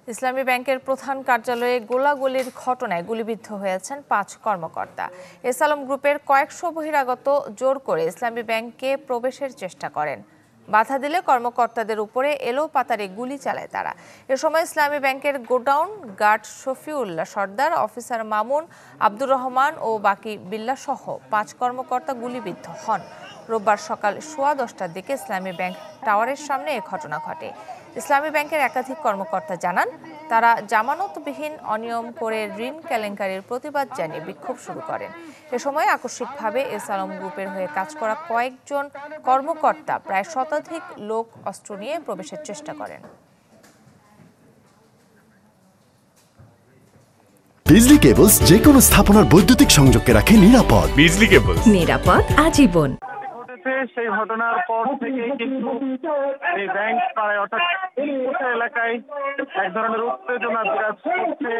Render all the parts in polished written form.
ইসলামী ব্যাংকের প্রধান কার্যালয়ে গোলাগুলির ঘটনায় গুলিবিদ্ধ হয়েছেন ৫ কর্মকর্তা। এসালম গ্রুপের কয়েকশো বহিরাগত জোর করে ইসলামী ব্যাংকে প্রবেশের চেষ্টা করেন। বাধা দিলে কর্মকর্তাদের উপরে এলোপাতাড়ি গুলি চালায় তারা। এ সময় ইসলামী ব্যাংকের গোডাউন গার্ড শফিউল্লাহ সর্দার, অফিসার মামুন, আব্দুর রহমান ও বাকি বিল্লাহ সহ ৫ কর্মকর্তা গুলিবিদ্ধ হন। রোববার সকাল 10:15টার দিকে ইসলামী ব্যাংক টাওয়ারের সামনে এ ঘটনা ঘটে। ইসলামী ব্যাংকের একাধিক কর্মকর্তা জানান, তারা জামানতবিহীন অনিয়ম করে ঋণ কেলেঙ্কারির প্রতিবাদ জানিয়ে বিক্ষোভ শুরু করেন। এ সময় আকস্মিকভাবে এসালম গ্রুপের হয়ে কাজ করা কয়েকজন কর্মকর্তা প্রায় শতাধিক লোক অস্ত্র নিয়ে প্রবেশের চেষ্টা করেন। বিজলি কেবলস যে কোনো স্থাপনার বৈদ্যুতিক সংযোগকে রাখে নিরাপদ। বিজলি কেবলস, নিরাপদ আজীবন। সেই ঘটনার পর থেকে কিন্তু এই ব্যাংক পাড়ায় অর্থাৎ এলাকায় এক ধরনের উত্তেজনা বিরাজ করছে।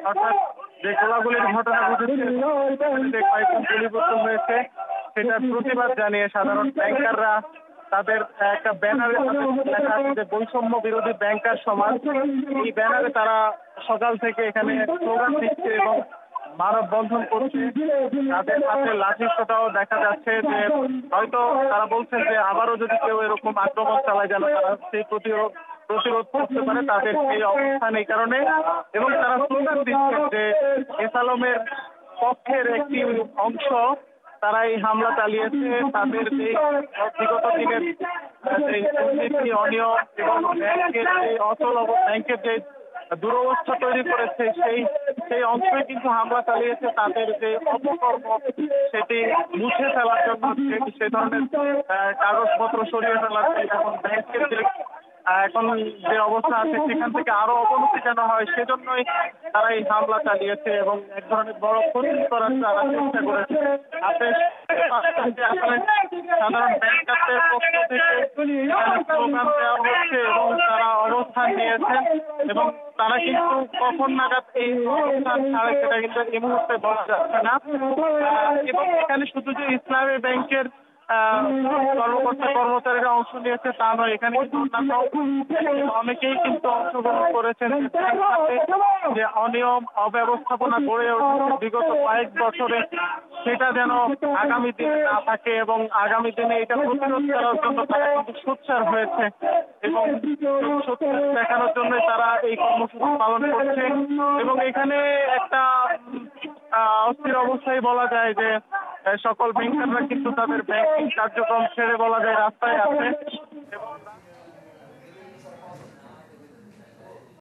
অর্থাৎ যে গোলাগুলির ঘটনা ঘটেছে, কয়েকজন গুলিবিদ্ধ হয়েছে, সেটার প্রতিবাদ জানিয়ে সাধারণ ব্যাংকাররা তাদের একটা ব্যানারে লেখা আছে যে বৈষম্য বিরোধী ব্যাংকার সমাজ, এই ব্যানারে তারা সকাল থেকে এখানে স্লোগান দিচ্ছে এবং মানববন্ধন করছে। তাদের হাতে লাঠিসোঁটাও দেখা যাচ্ছে, যে হয়তো তারা বলছেন যে আবারও যদি কেউ এরকম আক্রমণ চালায় যেন তারা সেই প্রতিরোধ করতে পারে তাদের এই অবস্থান এই কারণে। এবং তারা স্লোগান দিচ্ছে যে এসালমের পক্ষের একটি অংশ তারা এই হামলা চালিয়েছে, তাদের যে বিগত দিনের যে দুর্নীতি, অনিয়ম এবং ব্যাংকের যে অচল ব্যাংকের যে দুরবস্থা তৈরি করেছে সেই অংশই কিন্তু হামলা চালিয়েছে। তাদের যে অপকর্ম সেটি মুছে ফেলার জন্য সে ধরনের কাগজপত্র সরিয়ে ফেলার এবং ব্যাংকের যে এখন যে অবস্থা আছে সেখান থেকে আরো অবনতি যেন হয় সেজন্যই তারা এই হামলা চালিয়েছে এবং এক ধরনের বড় ক্ষতি করার তারা চেষ্টা করেছে। আসলে সাধারণ ব্যাংকারদের পক্ষ থেকে স্লোগান দেওয়া হচ্ছে এবং তারা অবস্থান নিয়েছেন এবং তারা কিন্তু কখন নাগাদ এই অবস্থান ছাড়ে সেটা কিন্তু এই মুহূর্তে বলা যাচ্ছে না। এবং এখানে শুধু যে ইসলামী ব্যাংকের কর্মকর্তা কর্মচারীরা অংশ নিয়েছে তা নয়, এখানে কিন্তু অনেকেই কিন্তু অংশগ্রহণ করেছেন। যে অনিয়ম অব্যবস্থাপনা গড়ে উঠেছে বিগত কয়েক বছরে, সেটা যেন আগামী দিনে না থাকে এবং আগামী দিনে এটা প্রতিরোধ করার জন্য তারা কিন্তু সোচ্চার হয়েছে এবং সোচ্চার দেখানোর জন্য তারা এই কর্মসূচি পালন করছে। এবং এখানে একটা অস্থির অবস্থায় বলা যায় যে সকল ব্যাংকাররা কিন্তু তাদের ব্যাংকিং কার্যক্রম ছেড়ে বলা যায় রাস্তায় আছে।